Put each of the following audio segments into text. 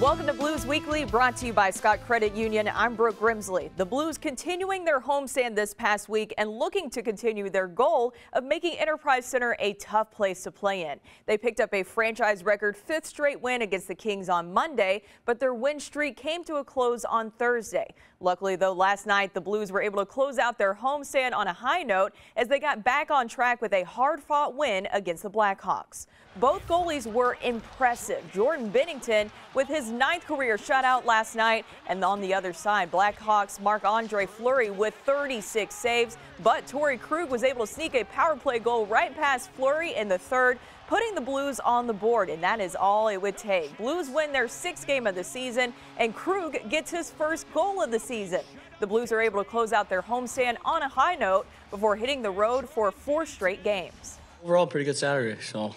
Welcome to Blues Weekly, brought to you by Scott Credit Union. I'm Brooke Grimsley. The Blues continuing their homestand this past week and looking to continue their goal of making Enterprise Center a tough place to play in. They picked up a franchise record fifth straight win against the Kings on Monday, but their win streak came to a close on Thursday. Luckily, though, last night the Blues were able to close out their homestand on a high note as they got back on track with a hard-fought win against the Blackhawks. Both goalies were impressive. Jordan Binnington with his ninth career shutout last night, and on the other side, Blackhawks Marc-Andre Fleury with 36 saves, but Torrey Krug was able to sneak a power play goal right past Fleury in the third, putting the Blues on the board, and that is all it would take. Blues win their sixth game of the season, and Krug gets his first goal of the season. The Blues are able to close out their homestand on a high note before hitting the road for 4 straight games. Overall, pretty good Saturday. So,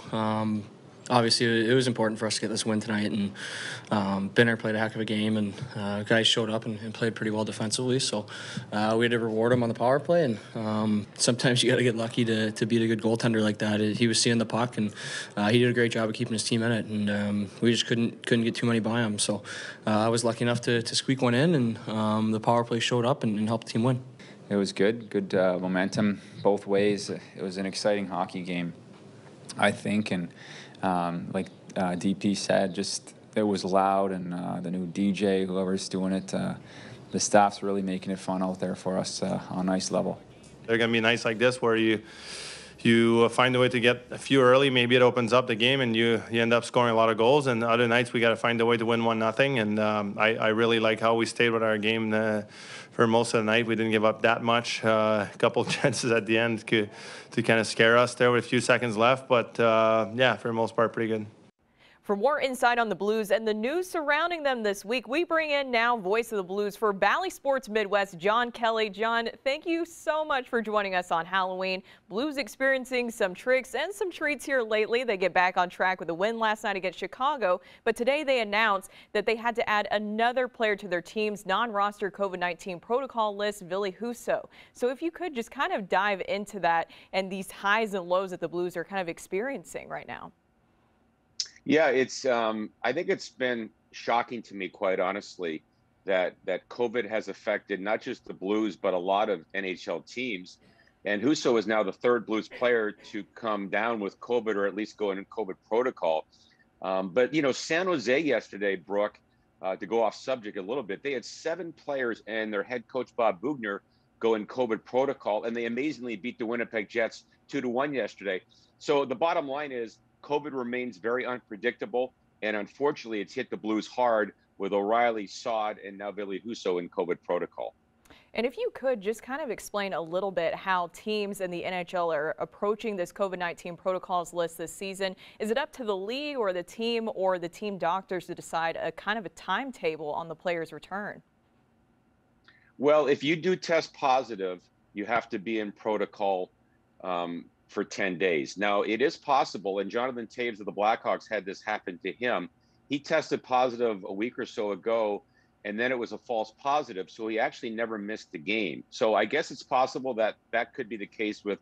obviously, it was important for us to get this win tonight. And Binner played a heck of a game, and guys showed up and played pretty well defensively. So, we had to reward him on the power play. And sometimes you got to get lucky to beat a good goaltender like that. He was seeing the puck, and he did a great job of keeping his team in it. And we just couldn't get too many by him. So, I was lucky enough to squeak one in, and the power play showed up and helped the team win. It was good momentum both ways. It was an exciting hockey game, I think, and like DP said, just it was loud, and the new DJ, whoever's doing it, the staff's really making it fun out there for us on a nice level. They're going to be nice like this where you find a way to get a few early. Maybe it opens up the game and you end up scoring a lot of goals. And other nights we got to find a way to win 1-0. And I really like how we stayed with our game for most of the night. We didn't give up that much. A couple of chances at the end to kind of scare us there with a few seconds left. But yeah, for the most part, pretty good. For more insight on the Blues and the news surrounding them this week, we bring in now voice of the Blues for Bally Sports Midwest, John Kelly. John, thank you so much for joining us on Halloween. Blues experiencing some tricks and some treats here lately. They get back on track with a win last night against Chicago, but today they announced that they had to add another player to their team's non-roster COVID-19 protocol list, Ville Husso. So if you could just kind of dive into that and these highs and lows that the Blues are kind of experiencing right now. Yeah, it's. I think it's been shocking to me, quite honestly, that COVID has affected not just the Blues but a lot of NHL teams. And Husso is now the third Blues player to come down with COVID, or at least go in COVID protocol. But you know, San Jose yesterday, Brooke, to go off subject a little bit, they had 7 players and their head coach Bob Boughner go in COVID protocol, and they amazingly beat the Winnipeg Jets 2-1 yesterday. So the bottom line is, COVID remains very unpredictable, and unfortunately, it's hit the Blues hard with O'Reilly, Saad, and now Ville Husso in COVID protocol. And if you could just kind of explain a little bit how teams in the NHL are approaching this COVID-19 protocols list this season. Is it up to the league or the team doctors to decide a kind of a timetable on the player's return? Well, if you do test positive, you have to be in protocol for 10 days. Now, it is possible, and Jonathan Toews of the Blackhawks had this happen to him. He tested positive a week or so ago, and then it was a false positive, so he actually never missed the game. So I guess it's possible that that could be the case with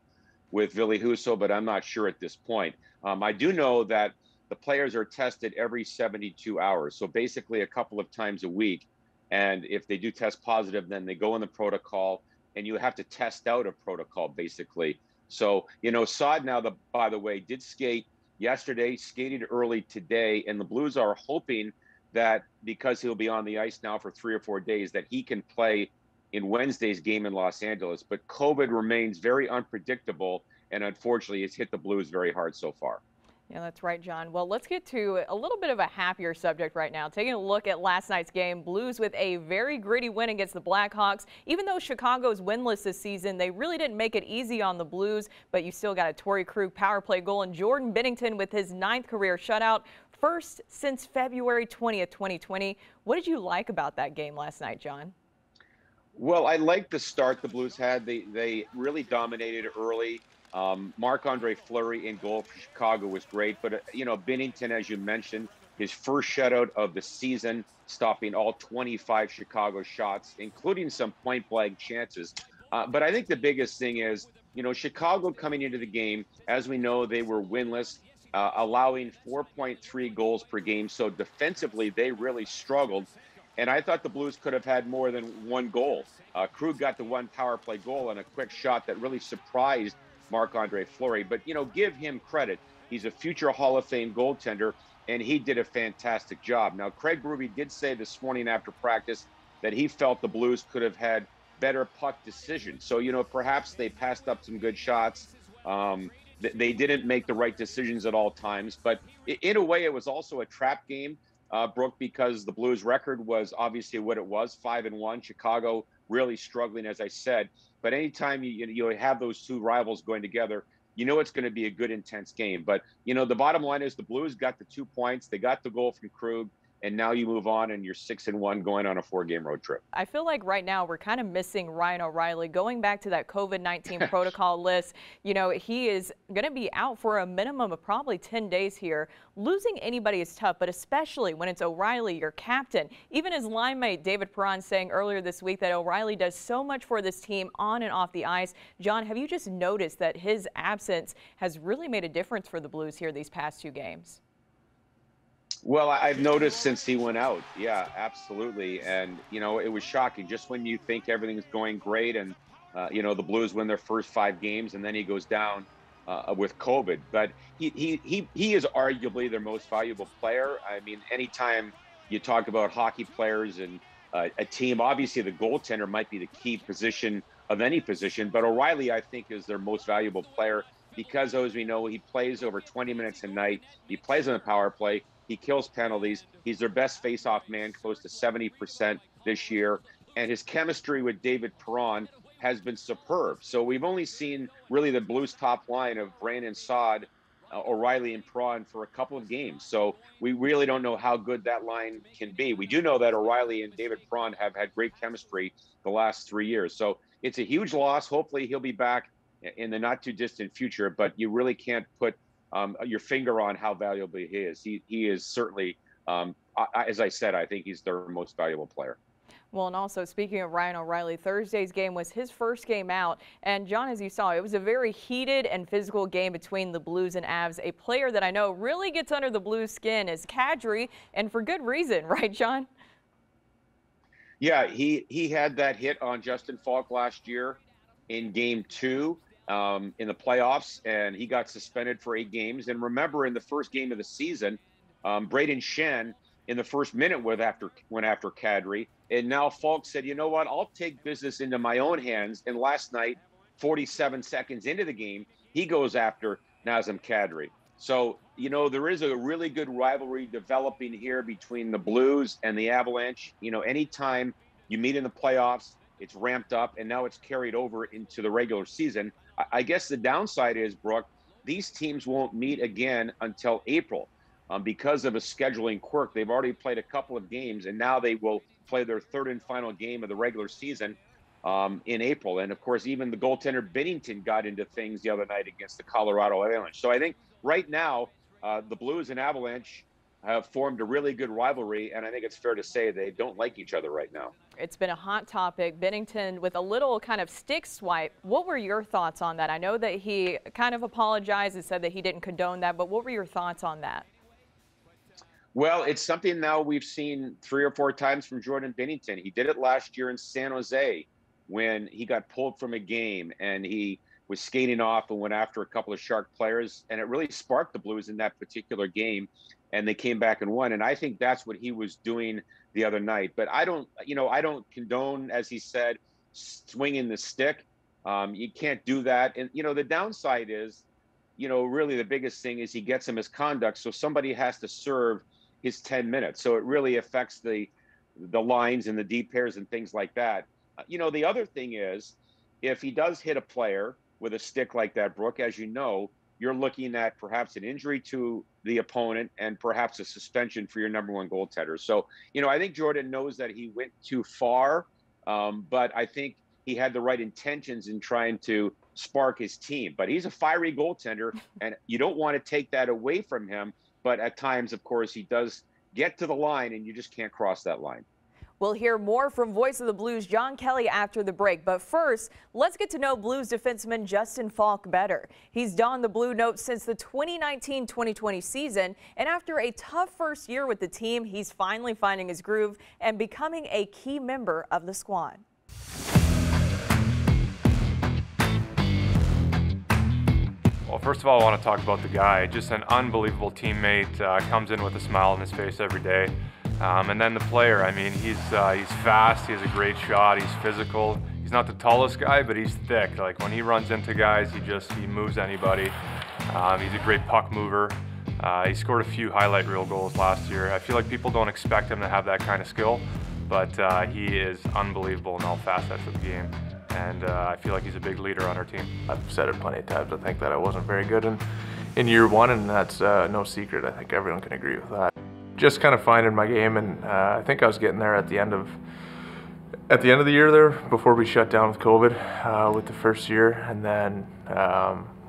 Ville Husso, but I'm not sure at this point. I do know that the players are tested every 72 hours, so basically a couple of times a week. And if they do test positive, then they go in the protocol, and you have to test out a protocol, basically. So, you know, Saad now, by the way, did skate yesterday, skated early today, and the Blues are hoping that because he'll be on the ice now for 3 or 4 days, that he can play in Wednesday's game in Los Angeles. But COVID remains very unpredictable, and unfortunately, it's hit the Blues very hard so far. Yeah, that's right, John. Well, let's get to a little bit of a happier subject right now. Taking a look at last night's game, Blues with a very gritty win against the Blackhawks. Even though Chicago's winless this season, they really didn't make it easy on the Blues, but you still got a Torrey Krug power play goal, and Jordan Binnington with his 9th career shutout, first since February 20th, 2020. What did you like about that game last night, John? Well, I liked the start the Blues had. They really dominated early. Marc-Andre Fleury in goal for Chicago was great, but you know, Binnington, as you mentioned, his first shutout of the season, stopping all 25 Chicago shots, including some point-blank chances. But I think the biggest thing is, you know, Chicago coming into the game, as we know, they were winless. allowing 4.3 goals per game. So defensively, they really struggled. And I thought the Blues could have had more than one goal. Krug got the one power play goal and a quick shot that really surprised Marc-Andre Fleury. But, give him credit. He's a future Hall of Fame goaltender, and he did a fantastic job. Now, Craig Berube did say this morning after practice that he felt the Blues could have had better puck decisions. So, perhaps they passed up some good shots. They didn't make the right decisions at all times. But in a way, it was also a trap game, Brooke, because the Blues record was obviously what it was, 5-1. Chicago really struggling, as I said. But anytime you have those two rivals going together, it's going to be a good, intense game. But, the bottom line is the Blues got the 2 points. They got the goal from Krug. And now you move on and you're 6-1 going on a 4-game road trip. I feel like right now we're kind of missing Ryan O'Reilly. Going back to that COVID-19 protocol list, he is going to be out for a minimum of probably 10 days here. Losing anybody is tough, but especially when it's O'Reilly, your captain. Even his line mate David Perron saying earlier this week that O'Reilly does so much for this team on and off the ice. John, have you just noticed that his absence has really made a difference for the Blues here these past 2 games? Well, I've noticed since he went out. Yeah, absolutely. And, it was shocking just when you think everything's going great and, the Blues win their first 5 games and then he goes down with COVID. But he is arguably their most valuable player. I mean, anytime you talk about hockey players and a team, obviously the goaltender might be the key position of any position. But O'Reilly, I think, is their most valuable player because, as we know, he plays over 20 minutes a night. He plays on the power play. He kills penalties. He's their best face-off man, close to 70% this year. And his chemistry with David Perron has been superb. So we've only seen really the Blues top line of Brandon Saad, O'Reilly, and Perron for a couple of games. So we really don't know how good that line can be. We do know that O'Reilly and David Perron have had great chemistry the last 3 years. So it's a huge loss. Hopefully he'll be back in the not-too-distant future, but you really can't put your finger on how valuable he is. He is certainly, as I said, I think he's their most valuable player. Well, and also speaking of Ryan O'Reilly, Thursday's game was his first game out. And John, as you saw, it was a very heated and physical game between the Blues and Avs. A player that I know really gets under the Blues' skin is Kadri, and for good reason, right, John? Yeah, he had that hit on Justin Falk last year in Game 2. In the playoffs, and he got suspended for 8 games. And remember, in the first game of the season, Braden Shen in the first minute went after Kadri, and now Falk said, "You know what? I'll take business into my own hands." And last night, 47 seconds into the game, he goes after Nazem Kadri. So there is a really good rivalry developing here between the Blues and the Avalanche. Anytime you meet in the playoffs, it's ramped up, and now it's carried over into the regular season. I guess the downside is, Brooke, these teams won't meet again until April because of a scheduling quirk. They've already played a couple of games, and now they will play their 3rd and final game of the regular season in April. And, of course, even the goaltender Binnington got into things the other night against the Colorado Avalanche. So I think right now the Blues and Avalanche have formed a really good rivalry, and I think it's fair to say they don't like each other right now. It's been a hot topic. Binnington with a little kind of stick swipe. What were your thoughts on that? I know that he kind of apologized and said that he didn't condone that, but what were your thoughts on that? Well, it's something now we've seen 3 or 4 times from Jordan Binnington. He did it last year in San Jose when he got pulled from a game and he was skating off and went after a couple of Shark players, and it really sparked the Blues in that particular game, and they came back and won. And I think that's what he was doing the other night. But I don't condone, as he said, swinging the stick. You can't do that. And, the downside is, really the biggest thing is he gets a misconduct. So somebody has to serve his 10 minutes. So it really affects the lines and the deep pairs and things like that. The other thing is, if he does hit a player with a stick like that, Brooke, as you know, you're looking at perhaps an injury to the opponent and perhaps a suspension for your number 1 goaltender. So, I think Jordan knows that he went too far, but I think he had the right intentions in trying to spark his team. But he's a fiery goaltender, and you don't want to take that away from him. But at times, of course, he does get to the line, and you just can't cross that line. We'll hear more from Voice of the Blues John Kelly after the break. But first, let's get to know Blues defenseman Justin Faulk better. He's donned the blue note since the 2019-2020 season, and after a tough first year with the team, he's finally finding his groove and becoming a key member of the squad. Well, first of all, I want to talk about the guy. Just an unbelievable teammate, comes in with a smile on his face every day. And then the player, I mean, he's fast, he has a great shot, he's physical. He's not the tallest guy, but he's thick. Like when he runs into guys, he moves anybody. He's a great puck mover. He scored a few highlight reel goals last year. I feel like people don't expect him to have that kind of skill, but he is unbelievable in all facets of the game. And I feel like he's a big leader on our team. I've said it plenty of times, I think that I wasn't very good in year one, and that's no secret. I think everyone can agree with that. Just kind of finding my game, and I think I was getting there at the end of the year there, before we shut down with COVID with the first year, and then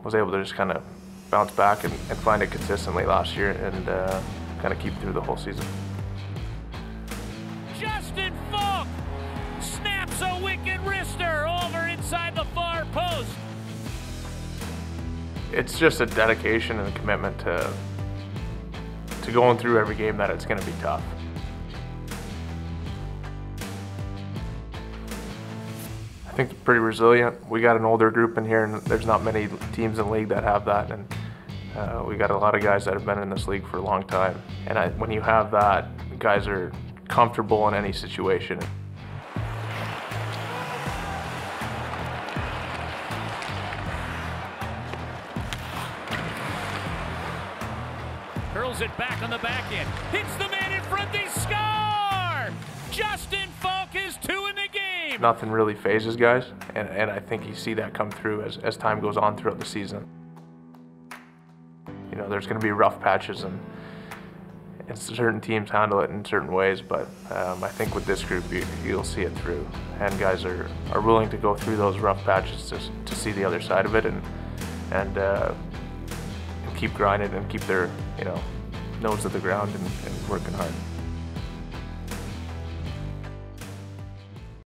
was able to just kind of bounce back and find it consistently last year, and kind of keep through the whole season. Justin Faulk snaps a wicked wrister over inside the far post. It's just a dedication and a commitment to going through every game that it's going to be tough. I think it's pretty resilient. We got an older group in here, and there's not many teams in the league that have that, and we got a lot of guys that have been in this league for a long time. And when you have that, guys are comfortable in any situation. Hurls it back on the back end. Hits the man in front. They score! Justin Faulk is 2 in the game. Nothing really phases guys, and I think you see that come through as time goes on throughout the season. You know, there's going to be rough patches, and certain teams handle it in certain ways, but I think with this group you'll see it through, and guys are willing to go through those rough patches to see the other side of it, and keep grinding and keep their nose to the ground and working hard.